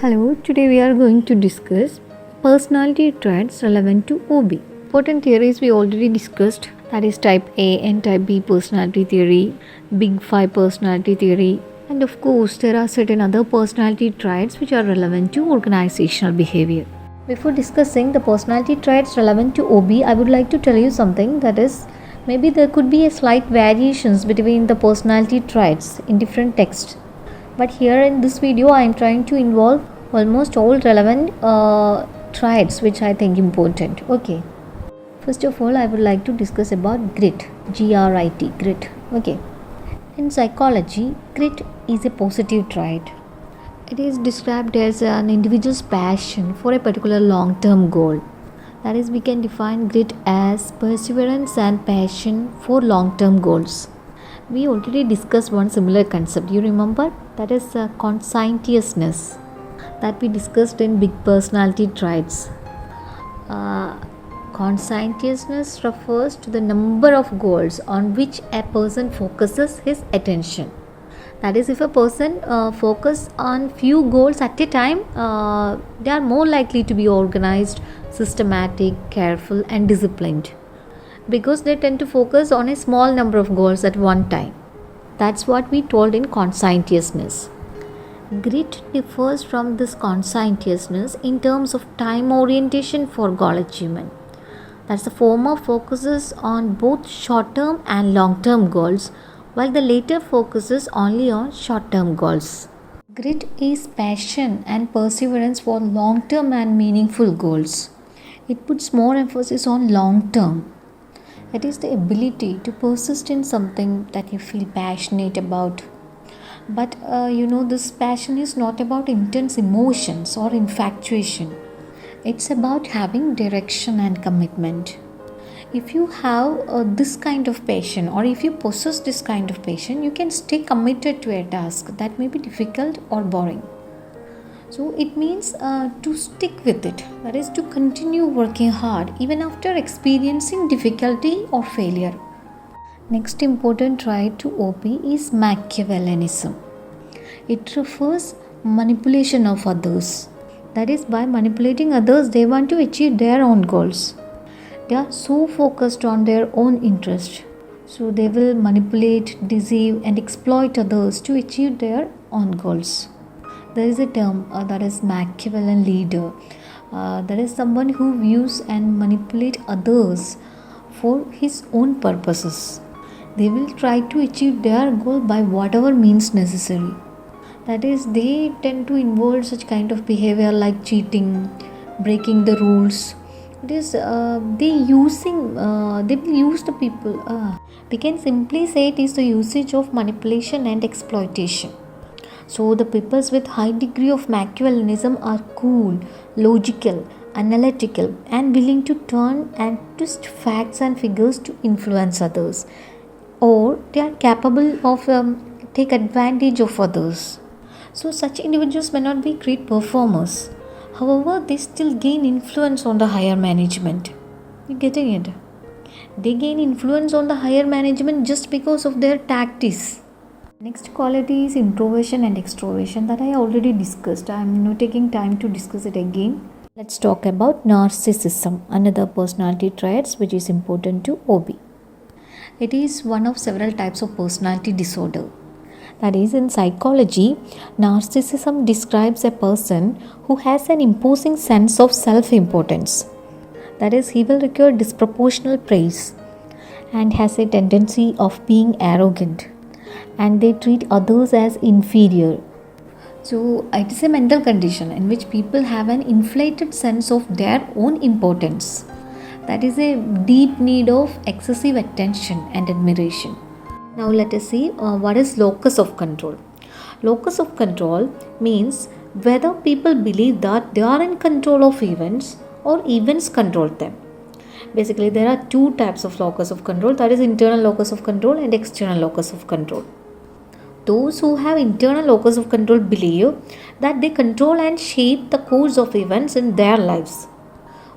Hello, today we are going to discuss personality traits relevant to OB. Important theories we already discussed, that is type A and type B personality theory, Big Five personality theory, and of course there are certain other personality traits which are relevant to organizational behavior. Before discussing the personality traits relevant to OB, I would like to tell you something, that is maybe there could be a slight variations between the personality traits in different texts. But here in this video I am trying to involve almost all relevant traits which I think important. Okay. First of all, I would like to discuss about grit. G-R-I-T, grit. Okay. In psychology, grit is a positive trait. It is described as an individual's passion for a particular long-term goal. That is, we can define grit as perseverance and passion for long-term goals. We already discussed one similar concept. You remember? That is conscientiousness that we discussed in big personality traits. Conscientiousness refers to the number of goals on which a person focuses his attention. That is, if a person focuses on few goals at a time, they are more likely to be organized, systematic, careful and disciplined, because they tend to focus on a small number of goals at one time. That's what we told in conscientiousness. Grit differs from this conscientiousness in terms of time orientation for goal achievement. That's the former focuses on both short-term and long-term goals, while the later focuses only on short-term goals. Grit is passion and perseverance for long-term and meaningful goals. It puts more emphasis on long-term. That is the ability to persist in something that you feel passionate about. But this passion is not about intense emotions or infatuation. It's about having direction and commitment. If you have this kind of passion, or if you possess this kind of passion, you can stay committed to a task that may be difficult or boring. So it means to stick with it, that is to continue working hard even after experiencing difficulty or failure. Next important trait to OP is Machiavellianism. It refers manipulation of others. That is, by manipulating others, they want to achieve their own goals. They are so focused on their own interest. So they will manipulate, deceive and exploit others to achieve their own goals. There is a term that is Machiavellian leader. That is someone who views and manipulate others for his own purposes. They will try to achieve their goal by whatever means necessary. That is, they tend to involve such kind of behavior like cheating, breaking the rules. It is they will use the people. We can simply say it is the usage of manipulation and exploitation. So the peoples with high degree of Machiavellianism are cool, logical, analytical and willing to turn and twist facts and figures to influence others. Or they are capable of take advantage of others. So such individuals may not be great performers. However, they still gain influence on the higher management. You getting it? They gain influence on the higher management just because of their tactics. Next quality is introversion and extroversion that I already discussed. I am not taking time to discuss it again. Let's talk about narcissism, another personality traits which is important to OB. It is one of several types of personality disorder. That is, in psychology, narcissism describes a person who has an imposing sense of self-importance. That is, he will require disproportional praise and has a tendency of being arrogant, and they treat others as inferior. So it is a mental condition in which people have an inflated sense of their own importance. That is a deep need of excessive attention and admiration. Now let us see what is locus of control. Locus of control means whether people believe that they are in control of events or events control them. Basically, there are two types of locus of control, that is internal locus of control and external locus of control. Those who have internal locus of control believe that they control and shape the course of events in their lives.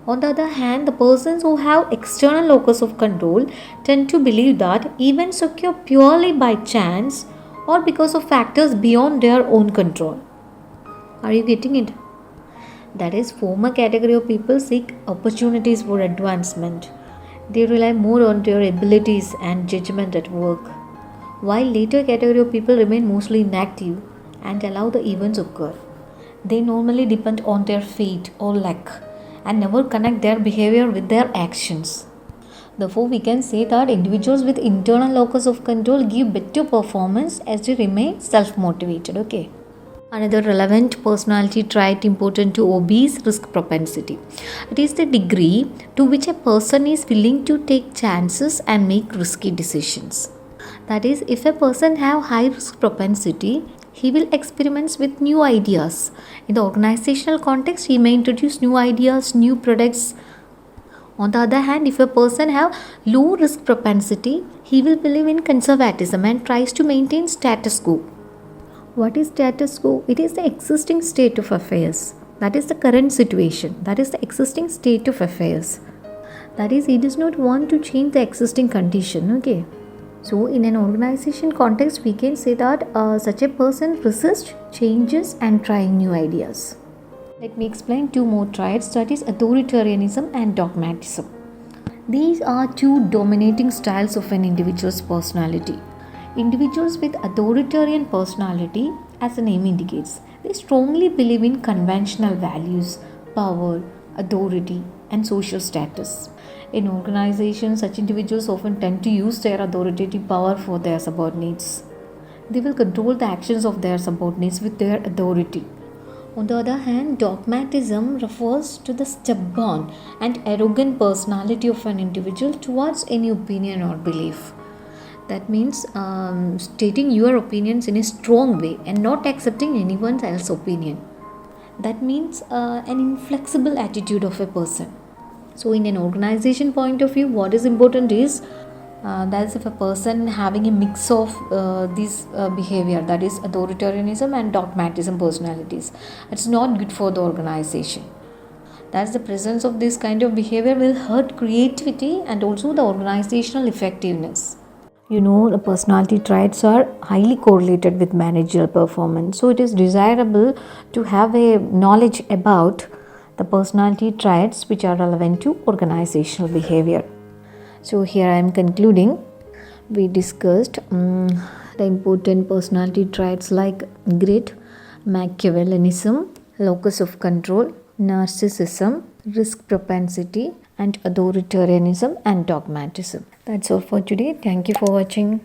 On the other hand, the persons who have external locus of control tend to believe that events occur purely by chance or because of factors beyond their own control. Are you getting it? That is, former category of people seek opportunities for advancement. They rely more on their abilities and judgment at work, while later category of people remain mostly inactive and allow the events occur. They normally depend on their fate or luck and never connect their behavior with their actions. Therefore, we can say that individuals with internal locus of control give better performance as they remain self-motivated. Okay. Another relevant personality trait important to OB is risk propensity. It is the degree to which a person is willing to take chances and make risky decisions. That is, if a person have high risk propensity, he will experiment with new ideas. In the organizational context, he may introduce new ideas, new products. On the other hand, if a person have low risk propensity, he will believe in conservatism and tries to maintain status quo. What is status quo? It is the existing state of affairs. That is the current situation. That is the existing state of affairs. That is, he does not want to change the existing condition. Okay. So, in an organization context, we can say that such a person resists changes and trying new ideas. Let me explain two more traits, that is authoritarianism and dogmatism. These are two dominating styles of an individual's personality. Individuals with authoritarian personality, as the name indicates, they strongly believe in conventional values, power, authority, and social status. In organizations, such individuals often tend to use their authoritative power for their subordinates. They will control the actions of their subordinates with their authority. On the other hand, dogmatism refers to the stubborn and arrogant personality of an individual towards any opinion or belief. That means stating your opinions in a strong way and not accepting anyone else's opinion. That means an inflexible attitude of a person. So in an organization point of view, what is important is that is if a person having a mix of this behavior, that is authoritarianism and dogmatism personalities, it's not good for the organization. That's the presence of this kind of behavior will hurt creativity and also the organizational effectiveness. The personality traits are highly correlated with managerial performance. So it is desirable to have a knowledge about the personality traits which are relevant to organizational behavior. So here I am concluding. We discussed the important personality traits like grit, Machiavellianism, locus of control, narcissism, risk propensity, and authoritarianism and dogmatism. That's all for today. Thank you for watching.